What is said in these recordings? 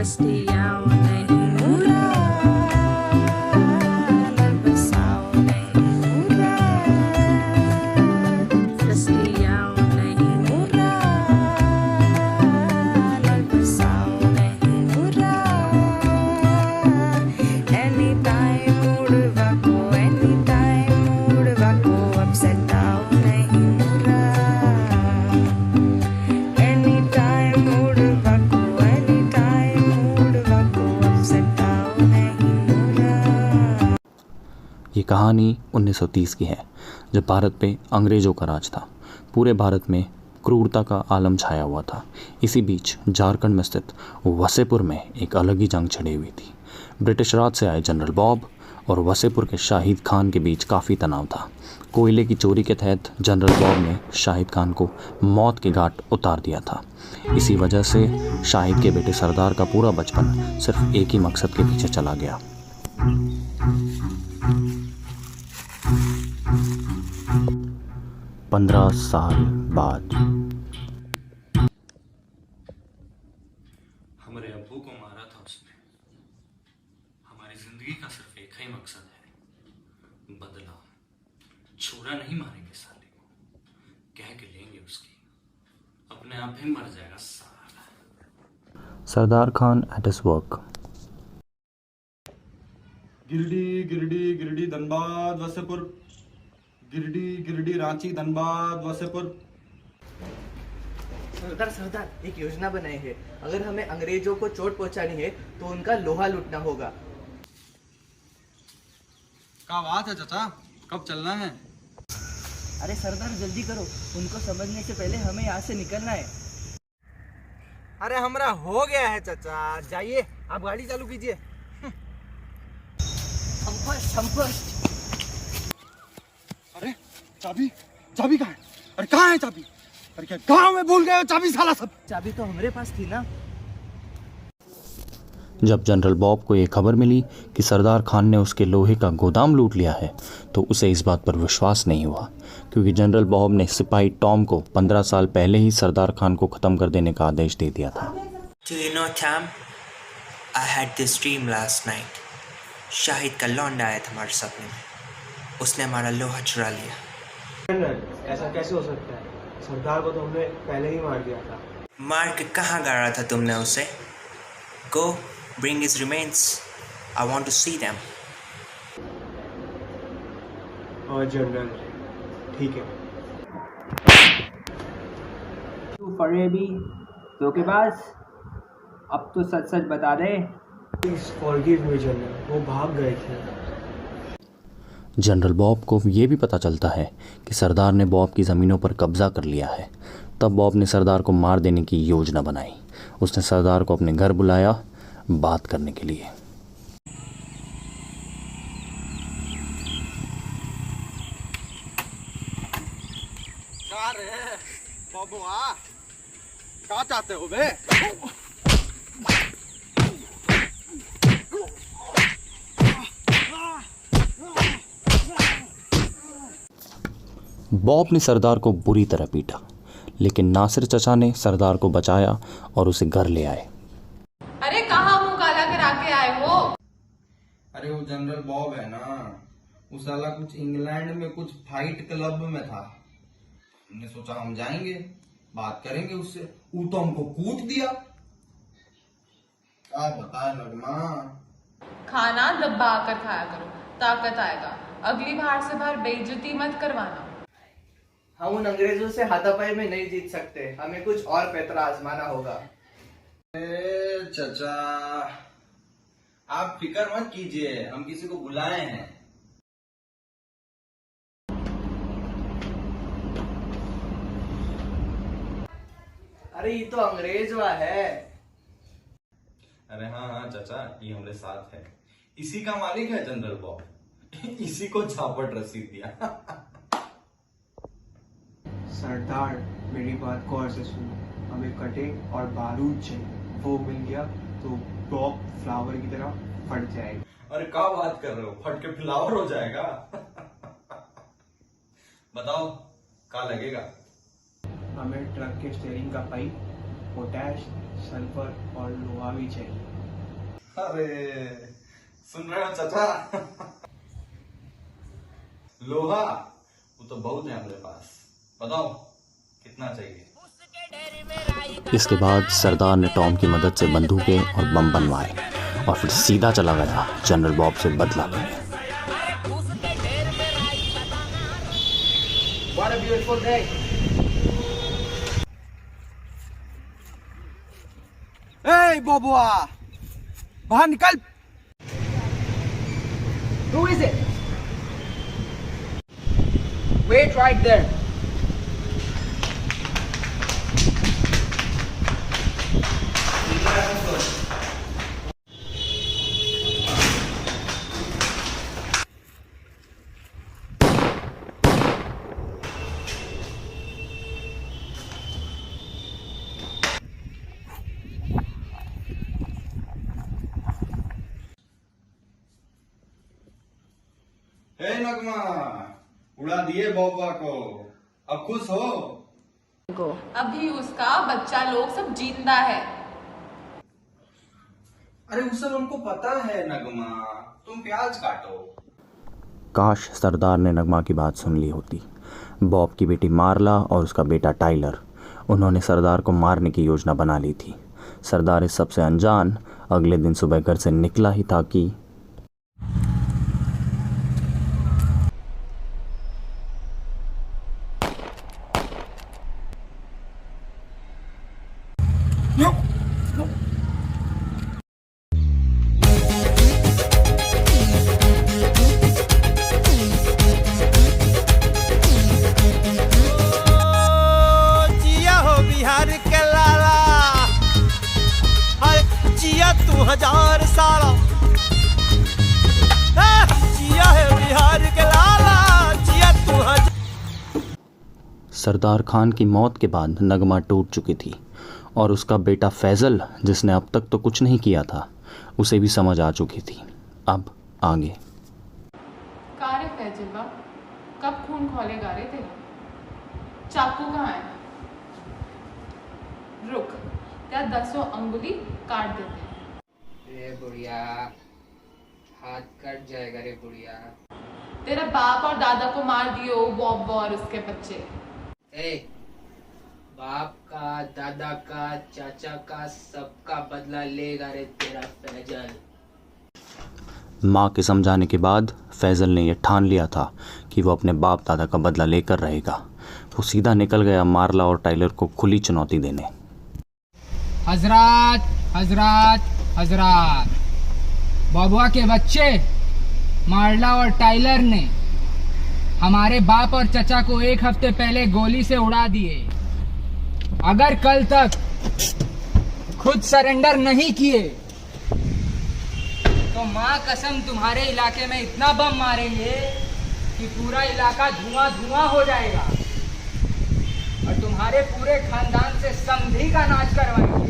Celestial नहीं मुरा Celestial नहीं मुरा Celestial नहीं मुरा Celestial नहीं मुरा Anytime mood wako upset down नहीं मुरा Anytime mood wako upset down नहीं मुरा। ये कहानी 1930 की है, जब भारत पे अंग्रेज़ों का राज था। पूरे भारत में क्रूरता का आलम छाया हुआ था। इसी बीच झारखंड में स्थित वसेपुर में एक अलग ही जंग छिड़ी हुई थी। ब्रिटिश राज से आए जनरल बॉब और वसेपुर के शाहिद खान के बीच काफ़ी तनाव था। कोयले की चोरी के तहत जनरल बॉब ने शाहिद खान को मौत के घाट उतार दिया था। इसी वजह से शाहिद के बेटे सरदार का पूरा बचपन सिर्फ एक ही मकसद के पीछे चला गया। 15 साल बाद हमारे अब्बू को मारा था उसने। हमारी जिंदगी का सिर्फ एक ही मकसद है, बदला। छोरा नहीं मारेंगे साले को, कह के लेंगे उसकी, अपने आप ही मर जाएगा साला। Sardar Khan at his work. Giridih Dhanbad Wasseypur, Giridih Ranchi Dhanbad Wasseypur. Sardar एक योजना बनाई है। अगर हमें अंग्रेजों को चोट पहुंचानी है तो उनका लोहा लूटना होगा। क्या बात है चाचा, कब चलना है? अरे सरदार जल्दी करो, उनको समझने से पहले हमें यहाँ से निकलना है। अरे हमारा हो गया है चाचा, जाइए आप गाड़ी चालू कीजिए। हम फर्स्ट। अरे चाबी कहाँ है? अरे कहाँ है चाबी? अरे क्या गांव में भूल गए हो चाबी साला सब? चाबी तो हमारे पास थी ना। जब जनरल बॉब को ये खबर मिली कि सरदार खान ने उसके लोहे का गोदाम लूट लिया है, तो उसे इस बात पर विश्वास नहीं हुआ, क्योंकि जनरल बॉब ने सिपाही टॉम को 15 साल पहले ही सरदार खान को ख़त्म कर देने का आदेश दे दिया था। Do you know, Tam? I had this dream last night. Shahid का लौंडा आया था हमारे सपने में, उसने हमारा लोहा चुरा लिया। ऐसा कैसे हो सकता है? सरदार को तो हमने पहले ही मार दिया था। मार के कहाँ गाड़ा था तुमने उसे? Go, bring his remains. I want to see them. और जनरल, ठीक है। तू फरेबी धोखेबाज, अब तो सच सच बता दे। प्लीज फॉरगिव मी जनरल, वो भाग गए थे। जनरल बॉब को ये भी पता चलता है कि सरदार ने बॉब की ज़मीनों पर कब्जा कर लिया है। तब बॉब ने सरदार को मार देने की योजना बनाई। उसने सरदार को अपने घर बुलाया बात करने के लिए। क्या चाहते हो बे? बॉब ने सरदार को बुरी तरह पीटा, लेकिन नासिर चचा ने सरदार को बचाया और उसे घर ले आए। अरे कहाँ मुंह काला करा के आए हो? अरे वो जनरल बॉब है ना, वो साला कुछ इंग्लैंड में कुछ फाइट क्लब में था। हमने सोचा हम जाएंगे, बात करेंगे उससे। वो तो हमको कूट दिया। क्या बताए नगमा। खाना दबा कर खाया करो, ताकत आएगा। अगली बार से बाहर बेइज्जती मत करवाना। हम उन अंग्रेजों से हाथापाई में नहीं जीत सकते, हमें कुछ और पैतरा आजमाना होगा। चाचा आप फिक्र मत कीजिए, हम किसी को बुलाए हैं। अरे ये तो अंग्रेज हुआ है। अरे हाँ चाचा, ये हमारे साथ है। इसी का मालिक है जनरल बॉब। इसी को झापट रसीद दिया। सरदार मेरी बात गौर से सुनो, हमें कटे और बारूद चाहिए। वो मिल गया तो बॉब फ्लावर की तरह फट जाएगा। अरे क्या बात कर रहे हो, फट के फ्लावर हो जाएगा। बताओ क्या लगेगा? हमें ट्रक के स्टीयरिंग का पाइप, पोटैश, सल्फर और लोहा भी चाहिए। अरे सुन रहे हो चाचा? लोहा वो तो बहुत है हमारे पास, बताओ कितना चाहिए? इसके बाद सरदार ने टॉम की मदद से बंदूकें और बम बनवाए और फिर सीधा चला गया जनरल बॉब से बदला लेने। What a beautiful day. ए बबुआ, बाहर निकल। Who is it? Wait right there. हे नगमा, उड़ा दिए बॉबा को, अब खुश हो? अभी उसका बच्चा लोग सब जिंदा है। अरे उसे उनको पता है नगमा, तुम प्याज काटो। काश सरदार ने नगमा की बात सुन ली होती। बॉब की बेटी मार्ला और उसका बेटा टाइलर, उन्होंने सरदार को मारने की योजना बना ली थी। सरदार इस सबसे अनजान अगले दिन सुबह घर से निकला ही था कि जिया हो बिहार के लाला, हर जिया तू 1000 साला। जिया है बिहार के लाला, जिया तू 1000। सरदार खान की मौत के बाद नगमा टूट चुकी थी और उसका बेटा फैजल, जिसने अब तक तो कुछ नहीं किया था, उसे भी समझ आ चुकी थी। अब आगे कारे फैजलवा, कब खून खोलेगा रे तेरा? चाकू कहाँ है? रुक, तेरा 10 अंगुली काट देते हैं। रे बुढ़िया, हाथ कट जाएगा रे बुढ़िया। तेरे बाप और दादा को मार दियो बॉब और उसके बच्चे। ए, बाप का, दादा का, चाचा का, सबका बदला लेगा रे तेरा फैजल। माँ के समझाने के बाद फैजल ने यह ठान लिया था कि वो अपने बाप दादा का बदला लेकर रहेगा। वो सीधा निकल गया मार्ला और टाइलर को खुली चुनौती देने। हजरात, हजरात, हजरात, बबुआ के बच्चे मार्ला और टाइलर ने हमारे बाप और चचा को 1 हफ्ते पहले गोली से उड़ा दिए। अगर कल तक खुद सरेंडर नहीं किए तो माँ कसम तुम्हारे इलाके में इतना बम मारेंगे कि पूरा इलाका धुआं धुआं हो जाएगा और तुम्हारे पूरे खानदान से समधी का नाच करवाएंगे।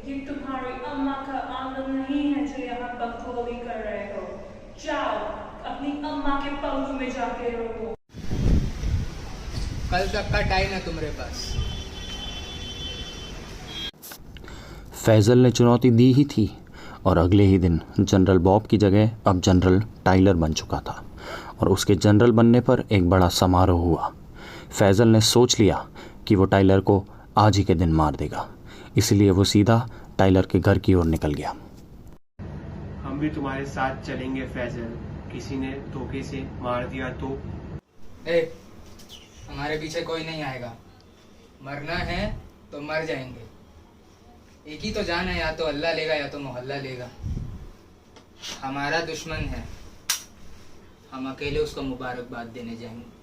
ये तुम्हारी अम्मा का आंगन नहीं है जो यहाँ बकवाली कर रहे हो। जाओ अपनी अम्मा के पलू में जाके रहो। कल तक का टाइम है तुम्हारे पास। फैजल ने चुनौती दी ही थी और अगले ही दिन जनरल बॉब की जगह अब जनरल टाइलर बन चुका था और उसके जनरल बनने पर एक बड़ा समारोह हुआ। फैजल ने सोच लिया कि वो टाइलर को आज ही के दिन मार देगा, इसलिए वो सीधा टाइलर के घर की ओर निकल गया। हम भी तुम्हारे साथ चलेंगे फैजल, किसी ने धोखे से मार दिया तो? ए, हमारे पीछे कोई नहीं आएगा। मरना है तो मर जाएंगे। एक ही तो जान है, या तो अल्लाह लेगा या तो मोहल्ला लेगा। हमारा दुश्मन है, हम अकेले उसको मुबारकबाद देने जाएंगे।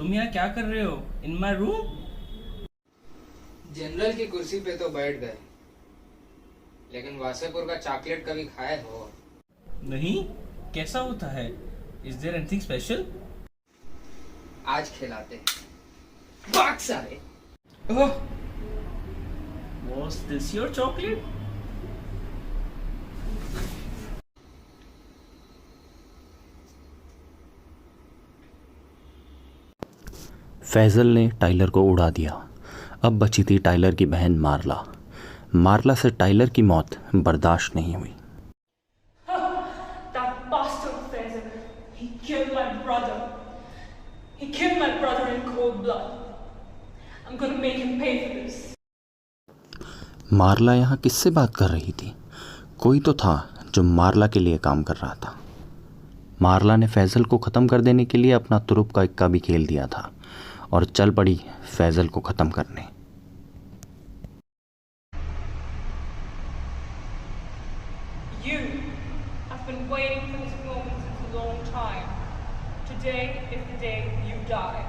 तुम यहाँ क्या कर रहे हो? इन माई रूम? जनरल की कुर्सी पे तो बैठ गए, लेकिन वासेपुर का चॉकलेट कभी खाए हो? नहीं, कैसा होता है? Is there anything special? आज खिलाते हैं। भाग सारे। Was this your chocolate? Faizal ने टाइलर को उड़ा दिया। अब बची थी टाइलर की बहन मार्ला। मार्ला से टाइलर की मौत बर्दाश्त नहीं हुई। That bastard Faisal. He killed my brother. He killed my brother in cold blood. I'm gonna make him pay for this. Marla यहाँ किससे बात कर रही थी? कोई तो था जो मार्ला के लिए काम कर रहा था। मार्ला ने फैज़ल को ख़त्म कर देने के लिए अपना तुरुप का इक्का भी खेल दिया था और चल पड़ी फैज़ल को ख़त्म करने। You have been waiting for this moment since a long time. Today is the day you die.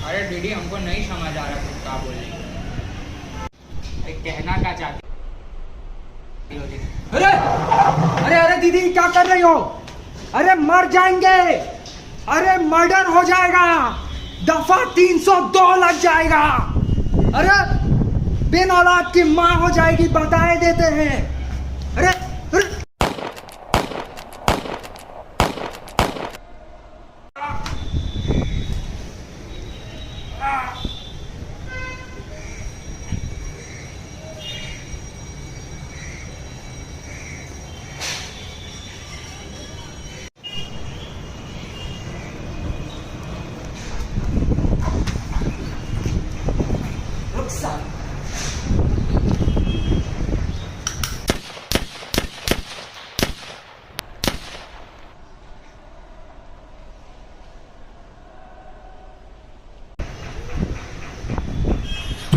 अरे दीदी, हमको नहीं समझ आ रहा तुम क्या बोल रही हो। अरे कहना क्या चाहती हो दीदी? अरे अरे अरे दीदी क्या कर रही हो? अरे मर जाएंगे, अरे मर्डर हो जाएगा, दफा 302 लग जाएगा। अरे बिन औलाद की माँ हो जाएगी, बताए देते हैं। अरे अरे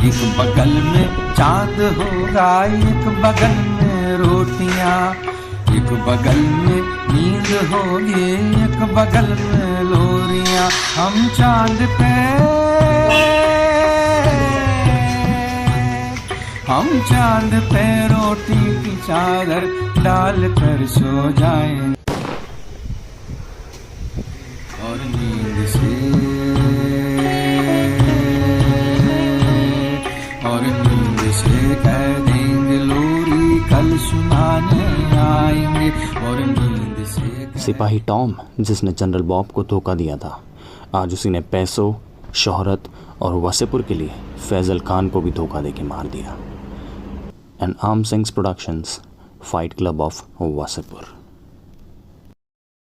एक बगल में चांद होगा, एक बगल में रोटियां, एक बगल में नींद होगी, एक बगल में लोरियां। हम चांद पे रोटी की चादर डाल कर सो जाएंगे और नींद से कह देंगे लोरी कल सुनाने आएंगे और नींद से। सिपाही टॉम, जिसने जनरल बॉब को धोखा दिया था, आज उसी ने पैसों, शोहरत और वासेपुर के लिए फैज़ल खान को भी धोखा देके मार दिया। N arm sings productions, fight club of Wasseypur.